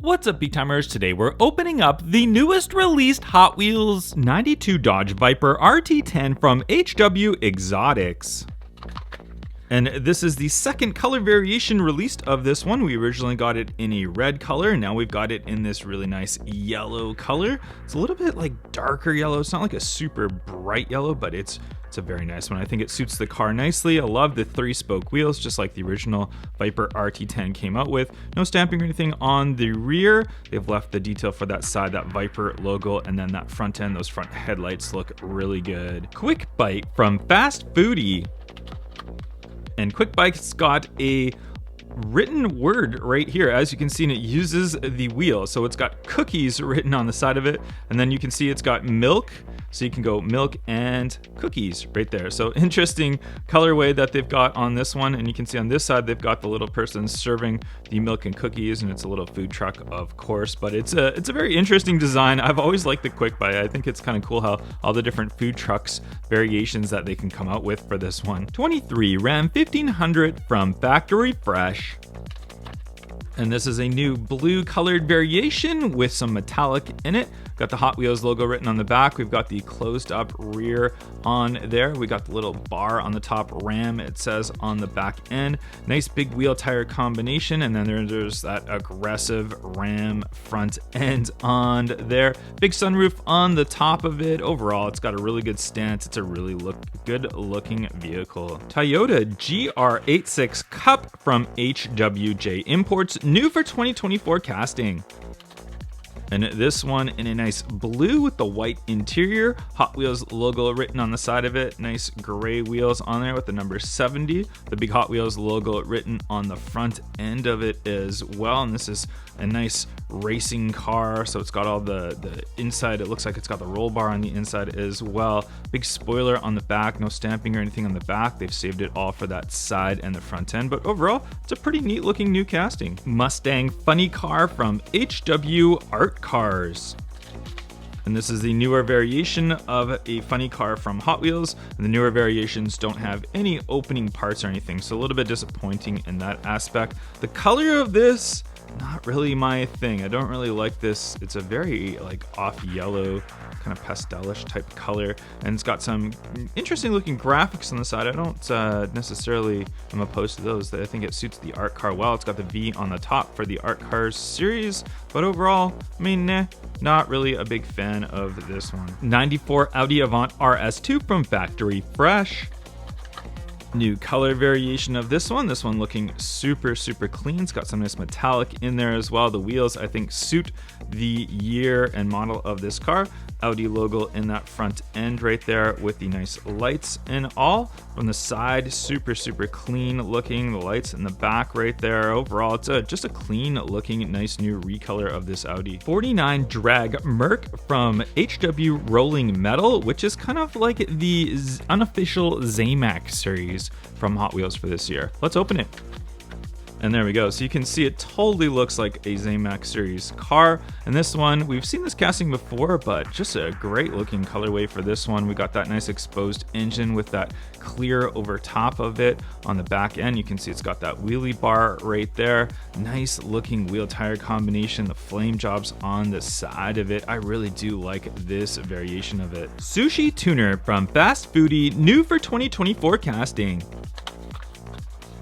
What's up, Peaktimers? Today we're opening up the newest released Hot Wheels 92 Dodge Viper RT10 from HW Exotics. And this is the second color variation released of this one. We originally got it in a red color, and now we've got it in this really nice yellow color. It's a little bit like darker yellow. It's not like a super bright yellow, but it's a very nice one. I think it suits the car nicely. I love the 3-spoke wheels, just like the original Viper RT10 came out with. No stamping or anything on the rear. They've left the detail for that side, that Viper logo, and then that front end, those front headlights look really good. Quick Bite from Fast Foodie. And Quick Bite's got a written word right here, as you can see, and it uses the wheel. So it's got cookies written on the side of it, and then you can see it's got milk, so you can go milk and cookies right there. So interesting colorway that they've got on this one, and you can see on this side they've got the little person serving the milk and cookies, and it's a little food truck, of course, but it's a very interesting design. I've always liked the Quick Bite. I think it's kind of cool how all the different food trucks variations that they can come out with for this one. 23 Ram 1500 from Factory Fresh. And this is a new blue colored variation with some metallic in it. Got the Hot Wheels logo written on the back. We've got the closed up rear on there. We got the little bar on the top, Ram, it says on the back end. Nice big wheel tire combination. And then there's that aggressive Ram front end on there. Big sunroof on the top of it. Overall, it's got a really good stance. It's a really good looking vehicle. Toyota GR86 Cup from HWJ Imports, new for 2024 casting. And this one in a nice blue with the white interior, Hot Wheels logo written on the side of it, nice gray wheels on there with the number 70, the big Hot Wheels logo written on the front end of it as well. And this is a nice racing car, so it's got all the inside. It looks like it's got the roll bar on the inside as well. Big spoiler on the back, no stamping or anything on the back. They've saved it all for that side and the front end, but overall it's a pretty neat looking new casting. Mustang funny car from HW Art Cars. And this is the newer variation of a funny car from Hot Wheels, and the newer variations don't have any opening parts or anything, so a little bit disappointing in that aspect. The color of this, not really my thing. I don't really like this. It's a very like off yellow, kind of pastelish type color, and it's got some interesting looking graphics on the side. I don't necessarily am opposed to those. I think it suits the art car well. It's got the V on the top for the art cars series, but overall, I mean, not really a big fan of this one. 94 Audi Avant RS2 from Factory Fresh. New color variation of this one looking super clean. It's got some nice metallic in there as well. The wheels, I think, suit the year and model of this car. Audi logo in that front end right there with the nice lights and all. From the side, super clean looking. The lights in the back right there. Overall, it's just a clean looking, nice new recolor of this Audi. 49 Drag Merc from HW Rolling Metal, which is kind of like the unofficial Zamac series from Hot Wheels for this year. Let's open it. And there we go. So you can see it totally looks like a Zamac series car. And this one, we've seen this casting before, but just a great looking colorway for this one. We got that nice exposed engine with that clear over top of it. On the back end, you can see it's got that wheelie bar right there. Nice looking wheel tire combination. The flame jobs on the side of it. I really do like this variation of it. Sushi Tuner from Fast Foodie, new for 2024 casting.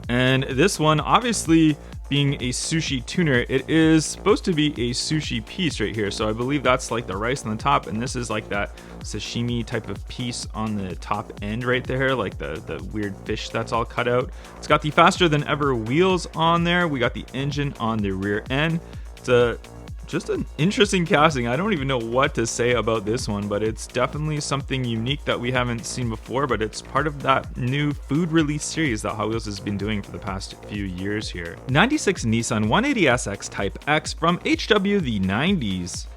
And this one, obviously being a sushi tuner, it is supposed to be a sushi piece right here. So I believe that's like the rice on the top, and this is like that sashimi type of piece on the top end right there, like the weird fish that's all cut out. It's got the faster than ever wheels on there. We got the engine on the rear end. It's just an interesting casting. I don't even know what to say about this one, but it's definitely something unique that we haven't seen before, but it's part of that new food release series that Hot Wheels has been doing for the past few years here. 96 Nissan 180SX Type X from HW the 90s.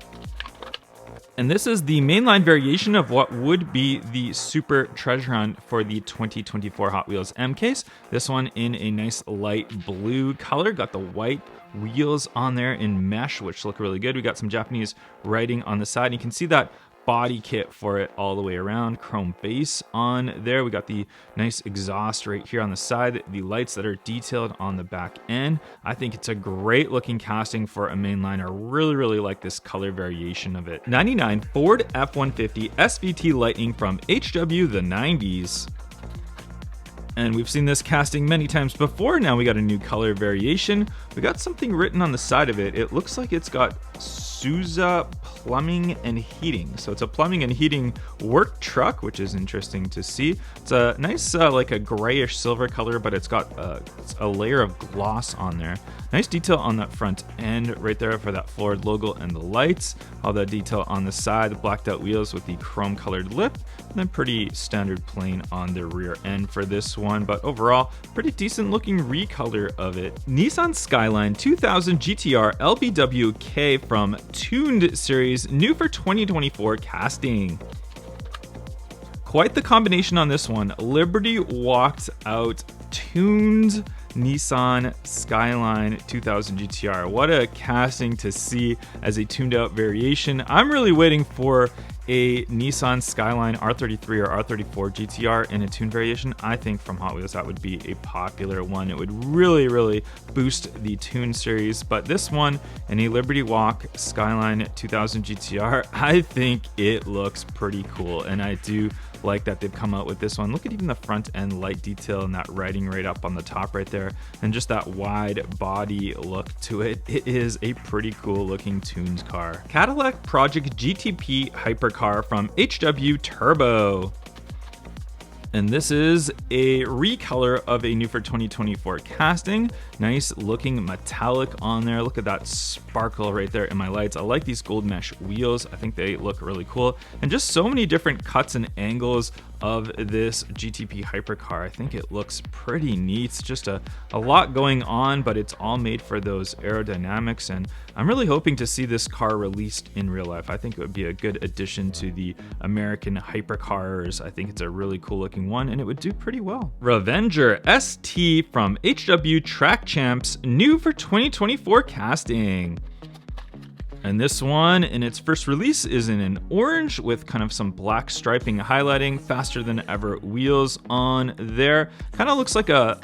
And this is the mainline variation of what would be the Super Treasure Hunt for the 2024 Hot Wheels M case. This one in a nice light blue color, got the white wheels on there in mesh, which look really good. We got some Japanese writing on the side. You can see that body kit for it all the way around, chrome base on there. We got the nice exhaust right here on the side, the lights that are detailed on the back end. I think it's a great looking casting for a mainliner. Really like this color variation of it. 99 Ford F-150 SVT Lightning from HW the 90s. And we've seen this casting many times before. Now we got a new color variation. We got something written on the side of it. It looks like it's got Souza Plumbing and Heating. So it's a plumbing and heating work truck, which is interesting to see. It's a nice like a grayish silver color, but it's got a layer of gloss on there. Nice detail on that front end right there for that Ford logo and the lights. All that detail on the side, the blacked out wheels with the chrome colored lip, and then pretty standard plain on the rear end for this one. But overall, pretty decent looking recolor of it. Nissan Skyline 2000 GTR LBWK from Tuned Series, new for 2024 casting. Quite the combination on this one. Liberty walked out tuned Nissan Skyline 2000 GTR. What a casting to see as a tuned out variation. I'm really waiting for a Nissan Skyline R33 or R34 GTR in a tune variation. I think from Hot Wheels that would be a popular one. It would really boost the tune series. But this one in a Liberty Walk Skyline 2000 GTR, I think it looks pretty cool, and I do like that they've come out with this one. Look at even the front end light detail and that writing right up on the top right there, and just that wide body look to it. It is a pretty cool looking tunes car. Cadillac Project GTP Hypercar from HW Turbo. And this is a recolor of a new for 2024 casting. Nice looking metallic on there. Look at that sparkle right there in my lights. I like these gold mesh wheels. I think they look really cool. And just so many different cuts and angles of this GTP hypercar. I think it looks pretty neat. It's just a lot going on, but it's all made for those aerodynamics. And I'm really hoping to see this car released in real life. I think it would be a good addition to the American hypercars. I think it's a really cool looking one, and it would do pretty well. Ravenger St from HW Track Champs, new for 2024 casting. And this one in its first release is in an orange with kind of some black striping highlighting, faster than ever wheels on there. Kind of looks like a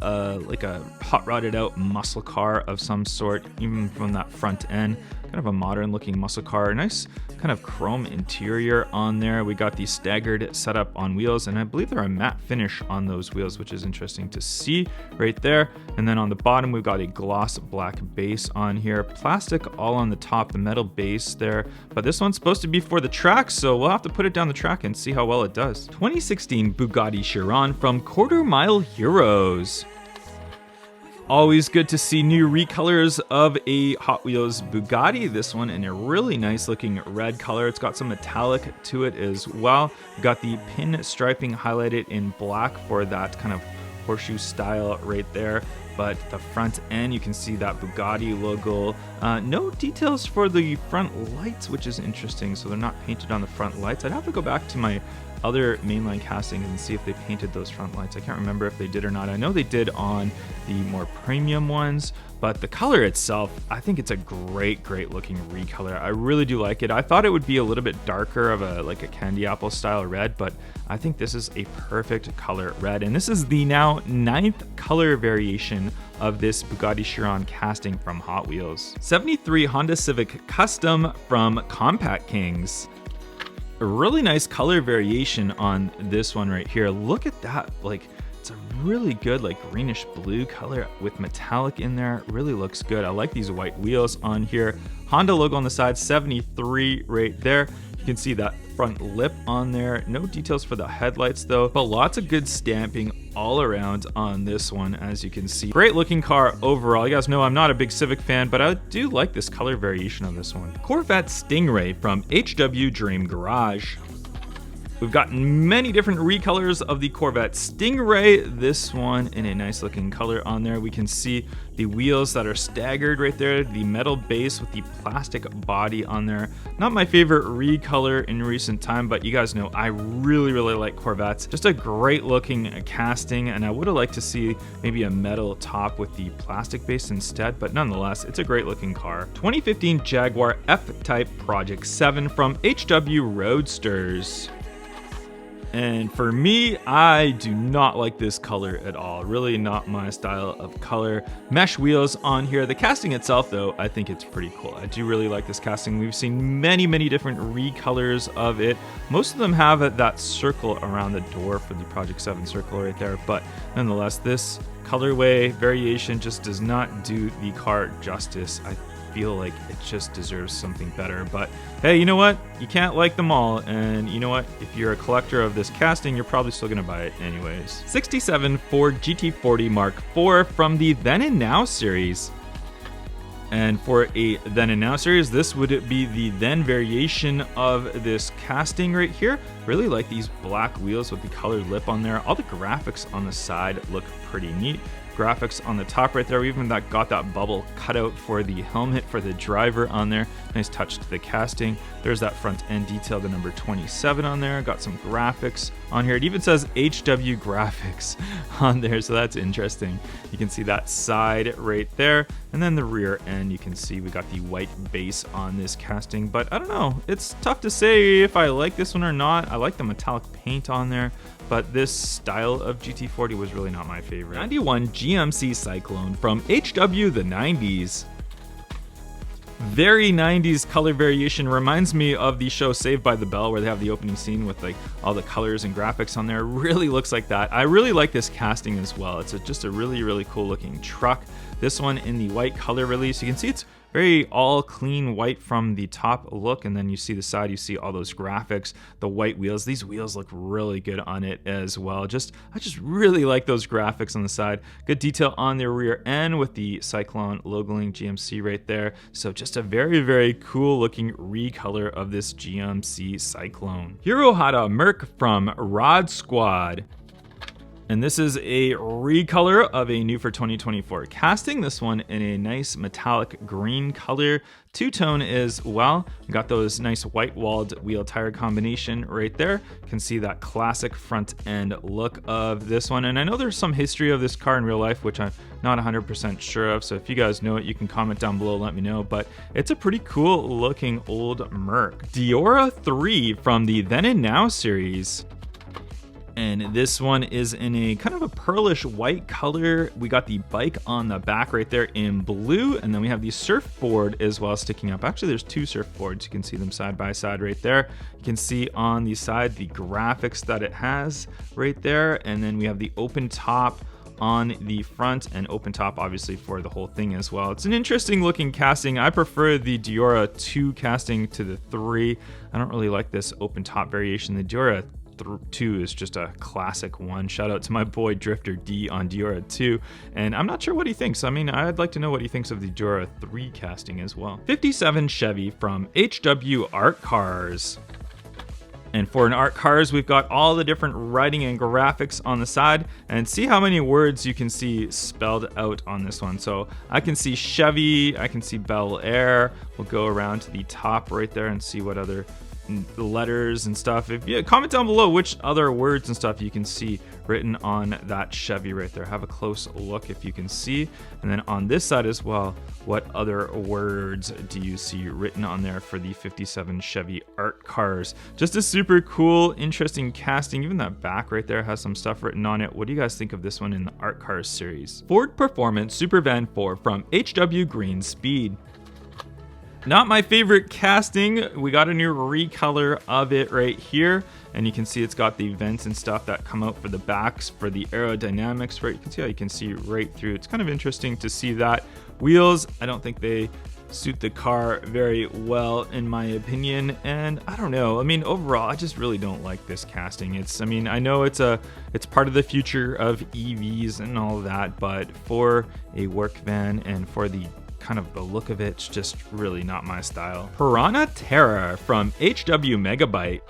hot rodded out muscle car of some sort, even from that front end. Kind of a modern looking muscle car. Nice kind of chrome interior on there. We got the staggered setup on wheels, and I believe they're a matte finish on those wheels, which is interesting to see right there. And then on the bottom, we've got a gloss black base on here. Plastic all on the top, the metal base there. But this one's supposed to be for the track, so we'll have to put it down the track and see how well it does. 2016 Bugatti Chiron from Quarter Mile Heroes. Always good to see new recolors of a Hot Wheels Bugatti. This one in a really nice looking red color. It's got some metallic to it as well. We've got the pin striping highlighted in black for that kind of horseshoe style right there. But the front end, you can see that Bugatti logo. No details for the front lights, which is interesting. So they're not painted on the front lights. I'd have to go back to my other mainline castings and see if they painted those front lights. I can't remember if they did or not. I know they did on the more premium ones, but the color itself, I think it's a great looking recolor. I really do like it. I thought it would be a little bit darker of a candy apple style red, but I think this is a perfect color red. And this is the now 9th color variation of this Bugatti Chiron casting from Hot Wheels. 73 Honda Civic Custom from Compact Kings. A really nice color variation on this one right here. Look at that, it's a really good greenish blue color with metallic in there. Really looks good. I like these white wheels on here. Honda logo on the side, 73 right there. You can see that front lip on there. No details for the headlights though, but lots of good stamping all around on this one, as you can see. Great looking car overall. You guys know I'm not a big Civic fan, but I do like this color variation on this one. Corvette Stingray from HW Dream Garage. We've got many different recolors of the Corvette Stingray. This one in a nice looking color on there. We can see the wheels that are staggered right there, the metal base with the plastic body on there. Not my favorite recolor in recent time, but you guys know I really like Corvettes. Just a great looking casting, and I would have liked to see maybe a metal top with the plastic base instead, but nonetheless, it's a great looking car. 2015 Jaguar F-Type Project 7 from HW Roadsters. And for me, I do not like this color at all. Really not my style of color. Mesh wheels on here. The casting itself, though, I think it's pretty cool. I do really like this casting. We've seen many different recolors of it. Most of them have that circle around the door for the Project 7 circle right there. But nonetheless, this colorway variation just does not do the car justice. I feel like it just deserves something better, but hey, you know what, you can't like them all, and you know what, if you're a collector of this casting, you're probably still gonna buy it anyways. 67 Ford GT40 Mark IV from the Then and Now series. And for a Then and Now series, this would be the then variation of this casting right here. Really like these black wheels with the colored lip on there. All the graphics on the side look pretty neat. Graphics on the top right there. We even got that bubble cutout for the helmet for the driver on there. Nice touch to the casting. There's that front end detail, the number 27 on there. Got some graphics on here. It even says HW Graphics on there, so that's interesting. You can see that side right there. And then the rear end, you can see we got the white base on this casting, but I don't know. It's tough to say if I like this one or not. I like the metallic paint on there, but this style of GT40 was really not my favorite. 91 GMC Cyclone from HW the 90s. Very 90s color variation. Reminds me of the show Saved by the Bell, where they have the opening scene with like all the colors and graphics on there. Really looks like that. I really like this casting as well. It's just a really cool looking truck. This one in the white color release. You can see it's very all clean white from the top look, and then you see the side, you see all those graphics, the white wheels. These wheels look really good on it as well. I just really like those graphics on the side. Good detail on the rear end with the Cyclone logoing GMC right there. So just a very cool looking recolor of this GMC Cyclone. Hero Hada Merc from Rod Squad. And this is a recolor of a new for 2024 casting. This one in a nice metallic green color, two-tone as well. We got those nice white-walled wheel tire combination right there. You can see that classic front end look of this one. And I know there's some history of this car in real life, which I'm not 100% sure of. So if you guys know it, you can comment down below, let me know. But it's a pretty cool looking old Merc. Diora III from the Then and Now series. And this one is in a kind of a pearlish white color. We got the bike on the back right there in blue, and then we have the surfboard as well sticking up. Actually, there's two surfboards. You can see them side by side right there. You can see on the side the graphics that it has right there, and then we have the open top on the front, and open top obviously for the whole thing as well. It's an interesting looking casting. I prefer the Diora 2 casting to the 3. I don't really like this open top variation. The Diora 2 is just a classic one. Shout out to my boy Drifter D on Diora 2, and I'm not sure what he thinks. I mean, I'd like to know what he thinks of the Diora 3 casting as well. 57 Chevy from HW Art Cars. And for an Art Cars, we've got all the different writing and graphics on the side, and see how many words you can see spelled out on this one. So I can see Chevy, I can see Bel Air. We'll go around to the top right there and see what other letters and stuff. Comment down below which other words and stuff you can see written on that Chevy right there. Have a close look if you can see. And then on this side as well, what other words do you see written on there for the 57 Chevy Art Cars? Just a super cool, interesting casting. Even that back right there has some stuff written on it. What do you guys think of this one in the Art Cars series? Ford Performance Supervan 4 from HW Green Speed. Not my favorite casting. We got a new recolor of it right here, and you can see it's got the vents and stuff that come out for the backs for the aerodynamics, right? You can see how you can see right through. It's kind of interesting to see that. Wheels, I don't think they suit the car very well in my opinion, and I don't know. I mean, overall, I just really don't like this casting. I know it's part of the future of EVs and all that, but for a work van and for the kind of the look of it's just really not my style. Piranha Tera from HW Megabyte.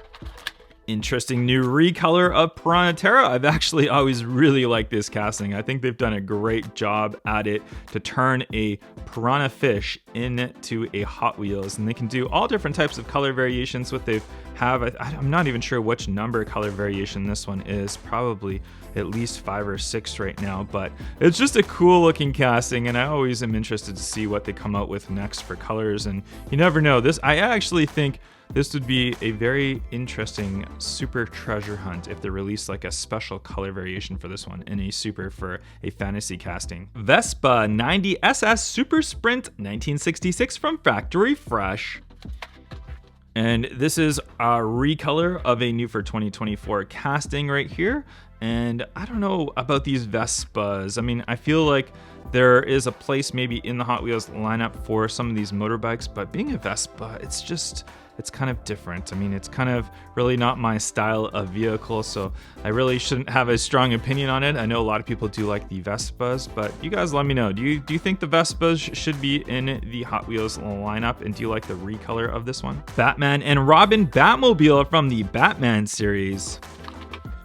Interesting new recolor of Piranha Tera. I've actually always really liked this casting. I think they've done a great job at it to turn a piranha fish into a Hot Wheels, and they can do all different types of color variations. What they have, I'm not even sure which number color variation this one is, probably at least 5 or 6 right now, but it's just a cool looking casting, and I always am interested to see what they come out with next for colors. And you never know, I actually think this would be a very interesting super treasure hunt if they release like a special color variation for this one in a super for a fantasy casting. Vespa 90 SS Super Sprint 1966 from Factory Fresh. And this is a recolor of a new for 2024 casting right here. And I don't know about these Vespas. I mean, I feel like there is a place maybe in the Hot Wheels lineup for some of these motorbikes, but being a Vespa, it's kind of different. I mean, it's kind of really not my style of vehicle, so I really shouldn't have a strong opinion on it. I know a lot of people do like the Vespas, but you guys let me know. Do you think the Vespas should be in the Hot Wheels lineup, and do you like the recolor of this one? Batman and Robin Batmobile from the Batman series.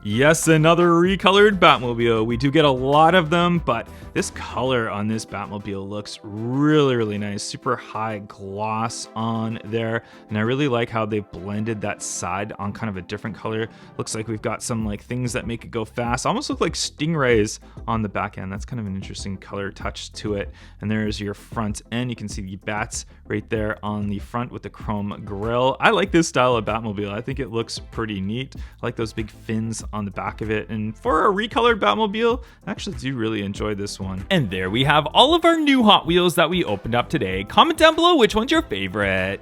Yes, another recolored Batmobile. We do get a lot of them, but this color on this Batmobile looks really, really nice. Super high gloss on there. And I really like how they blended that side on kind of a different color. Looks like we've got some like things that make it go fast. Almost look like Stingrays on the back end. That's kind of an interesting color touch to it. And there's your front end. You can see the bats right there on the front with the chrome grille. I like this style of Batmobile. I think it looks pretty neat. I like those big fins on the back of it, and for a recolored Batmobile, I actually do really enjoy this one. And there we have all of our new Hot Wheels that we opened up today. Comment down below which one's your favorite.